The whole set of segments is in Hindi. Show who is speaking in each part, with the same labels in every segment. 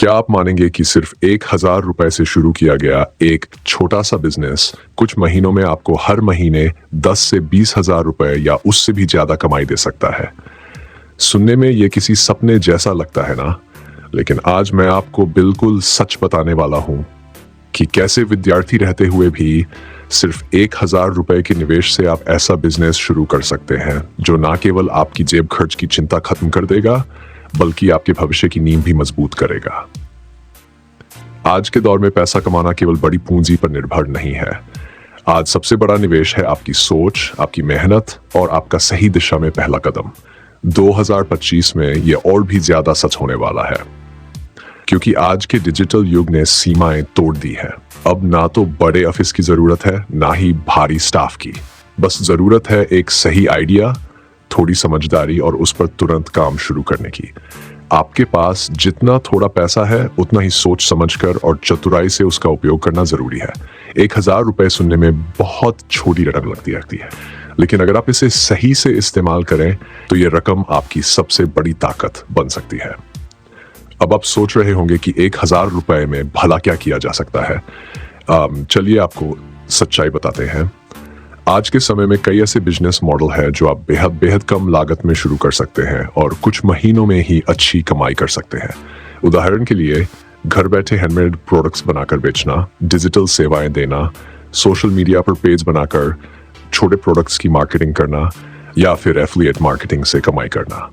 Speaker 1: क्या आप मानेंगे कि सिर्फ 1,000 रुपए से शुरू किया गया एक छोटा सा बिजनेस कुछ महीनों में आपको हर महीने 10 से 20,000 रुपए या उससे भी ज्यादा कमाई दे सकता है। सुनने में ये किसी सपने जैसा लगता है ना, लेकिन आज मैं आपको बिल्कुल सच बताने वाला हूं कि कैसे विद्यार्थी रहते हुए भी सिर्फ 1,000 रुपए के निवेश से आप ऐसा बिजनेस शुरू कर सकते हैं जो ना केवल आपकी जेब खर्च की चिंता खत्म कर देगा, बल्कि आपके भविष्य की नींव भी मजबूत करेगा। आज के दौर में पैसा कमाना केवल बड़ी पूंजी पर निर्भर नहीं है। आज सबसे बड़ा निवेश है आपकी सोच, आपकी मेहनत और आपका सही दिशा में पहला कदम। 2025 में यह और भी ज्यादा सच होने वाला है, क्योंकि आज के डिजिटल युग ने सीमाएं तोड़ दी है। अब ना तो बड़े ऑफिस की जरूरत है, ना ही भारी स्टाफ की। बस जरूरत है एक सही आइडिया, थोड़ी समझदारी और उस पर तुरंत काम शुरू करने की। आपके पास जितना थोड़ा पैसा है, उतना ही सोच समझकर और चतुराई से उसका उपयोग करना जरूरी है। 1,000 रुपए सुनने में बहुत छोटी रकम लगती है, लेकिन अगर आप इसे सही से इस्तेमाल करें तो ये रकम आपकी सबसे बड़ी ताकत बन सकती है। अब आप सोच रहे होंगे कि 1,000 रुपए में भला क्या किया जा सकता है। चलिए आपको सच्चाई बताते हैं। आज के समय में कई ऐसे बिजनेस मॉडल है जो आप बेहद कम लागत में शुरू कर सकते हैं और कुछ महीनों में ही अच्छी कमाई कर सकते हैं। उदाहरण के लिए, घर बैठे हैंडमेड प्रोडक्ट्स बनाकर बेचना, डिजिटल सेवाएं देना, सोशल मीडिया पर पेज बनाकर छोटे प्रोडक्ट्स की मार्केटिंग करना या फिर एफिलिएट मार्केटिंग से कमाई करना।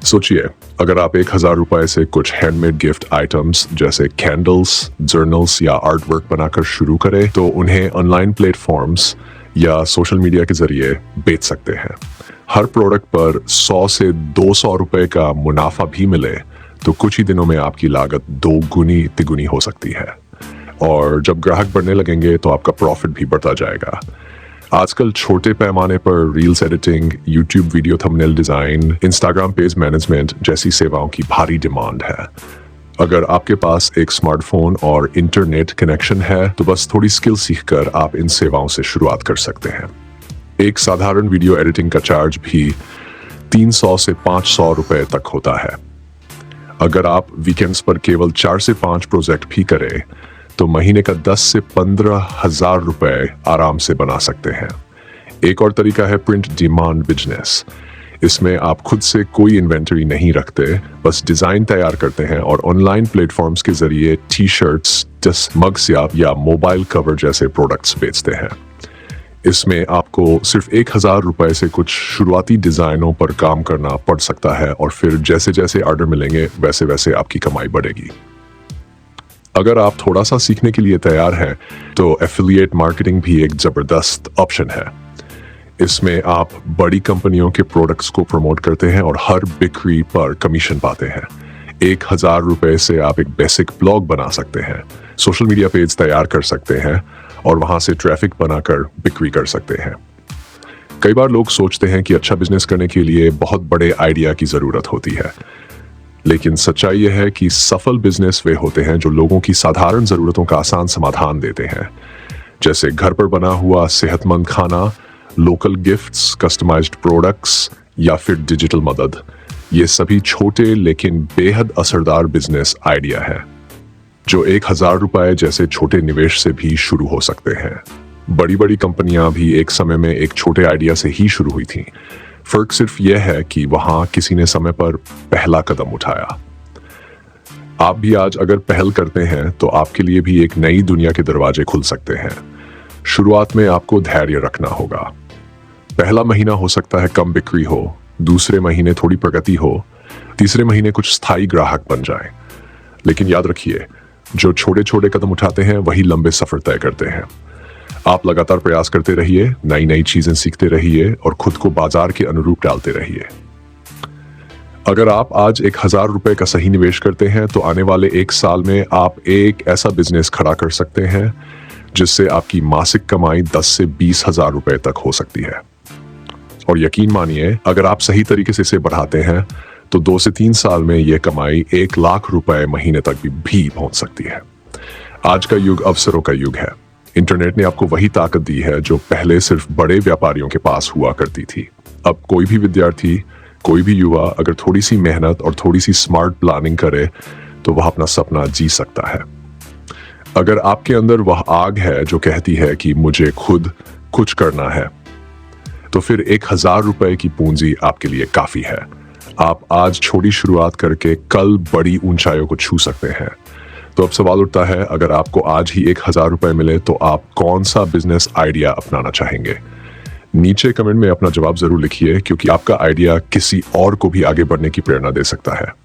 Speaker 1: सोचिए, अगर आप 1,000 रुपए से कुछ हैंडमेड गिफ्ट आइटम्स जैसे कैंडल्स, जर्नल्स या आर्ट वर्क बनाकर शुरू करें तो उन्हें ऑनलाइन प्लेटफॉर्म्स या सोशल मीडिया के जरिए बेच सकते हैं। हर प्रोडक्ट पर 100 से 200 रुपए का मुनाफा भी मिले तो कुछ ही दिनों में आपकी लागत 2 गुनी तिगुनी हो सकती है, और जब ग्राहक बढ़ने लगेंगे तो आपका प्रॉफिट भी बढ़ता जाएगा। आजकल छोटे पैमाने पर reels editing, YouTube video thumbnail design, Instagram page management जैसी सेवाओं की भारी डिमांड है। अगर आपके पास एक स्मार्टफोन और इंटरनेट कनेक्शन है तो बस थोड़ी स्किल सीखकर आप इन सेवाओं से शुरुआत कर सकते हैं। एक साधारण वीडियो एडिटिंग का चार्ज भी 300 से 500 रुपए तक होता है। अगर आप वीकेंड्स पर केवल 4 से 5 प्रोजेक्ट भी करें तो महीने का 10 से 15,000 रुपए आराम से बना सकते हैं। एक और तरीका है प्रिंट डिमांड बिजनेस। इसमें आप खुद से कोई इन्वेंटरी नहीं रखते, बस डिजाइन तैयार करते हैं और ऑनलाइन प्लेटफॉर्म्स के जरिए टी शर्ट्स, मग्स या मोबाइल कवर जैसे प्रोडक्ट्स बेचते हैं। इसमें आपको सिर्फ 1,000 रुपए से कुछ शुरुआती डिजाइनों पर काम करना पड़ सकता है और फिर जैसे जैसे ऑर्डर मिलेंगे वैसे वैसे आपकी कमाई बढ़ेगी। अगर आप थोड़ा सा सीखने के लिए तैयार हैं तो एफिलिएट मार्केटिंग भी एक जबरदस्त ऑप्शन है। इसमें आप बड़ी कंपनियों के प्रोडक्ट्स को प्रमोट करते हैं और हर बिक्री पर कमीशन पाते हैं। 1,000 रुपए से आप एक बेसिक ब्लॉग बना सकते हैं, सोशल मीडिया पेज तैयार कर सकते हैं और वहां से ट्रैफिक बनाकर बिक्री कर सकते हैं। कई बार लोग सोचते हैं कि अच्छा बिजनेस करने के लिए बहुत बड़े आइडिया की जरूरत होती है, लेकिन सच्चाई यह है कि सफल बिजनेस वे होते हैं जो लोगों की साधारण जरूरतों का आसान समाधान देते हैं, जैसे घर पर बना हुआ सेहतमंद खाना, लोकल गिफ्ट्स, कस्टमाइज्ड प्रोडक्ट्स या फिर डिजिटल मदद। ये सभी छोटे लेकिन बेहद असरदार बिजनेस आइडिया है जो 1,000 रुपए जैसे छोटे निवेश से भी शुरू हो सकते हैं। बड़ी बड़ी कंपनियां भी एक समय में एक छोटे आइडिया से ही शुरू हुई थीं। फर्क सिर्फ यह है कि वहां किसी ने समय पर पहला कदम उठाया। आप भी आज अगर पहल करते हैं तो आपके लिए भी एक नई दुनिया के दरवाजे खुल सकते हैं। शुरुआत में आपको धैर्य रखना होगा। पहला महीना हो सकता है कम बिक्री हो, दूसरे महीने थोड़ी प्रगति हो, तीसरे महीने कुछ स्थायी ग्राहक बन जाएं। लेकिन याद रखिए, जो छोटे छोटे कदम उठाते हैं वही लंबे सफर तय करते हैं। आप लगातार प्रयास करते रहिए, नई नई चीजें सीखते रहिए और खुद को बाजार के अनुरूप डालते रहिए। अगर आप आज 1,000 रुपए का सही निवेश करते हैं तो आने वाले 1 साल में आप एक ऐसा बिजनेस खड़ा कर सकते हैं जिससे आपकी मासिक कमाई 10 से 20,000 रुपए तक हो सकती है। और यकीन मानिए, अगर आप सही तरीके से इसे बढ़ाते हैं तो 2 से 3 साल में यह कमाई 1 लाख रुपए महीने तक भी पहुंच सकती है। आज का युग अवसरों का युग है। इंटरनेट ने आपको वही ताकत दी है जो पहले सिर्फ बड़े व्यापारियों के पास हुआ करती थी। अब कोई भी विद्यार्थी, कोई भी युवा अगर थोड़ी सी मेहनत और थोड़ी सी स्मार्ट प्लानिंग करे तो वह अपना सपना जी सकता है। अगर आपके अंदर वह आग है जो कहती है कि मुझे खुद कुछ करना है, तो फिर 1,000 रुपए की पूंजी आपके लिए काफी है। आप आज छोटी शुरुआत करके कल बड़ी ऊंचाइयों को छू सकते हैं। तो अब सवाल उठता है, अगर आपको आज ही 1,000 रुपए मिले तो आप कौन सा बिजनेस आइडिया अपनाना चाहेंगे? नीचे कमेंट में अपना जवाब जरूर लिखिए, क्योंकि आपका आइडिया किसी और को भी आगे बढ़ने की प्रेरणा दे सकता है।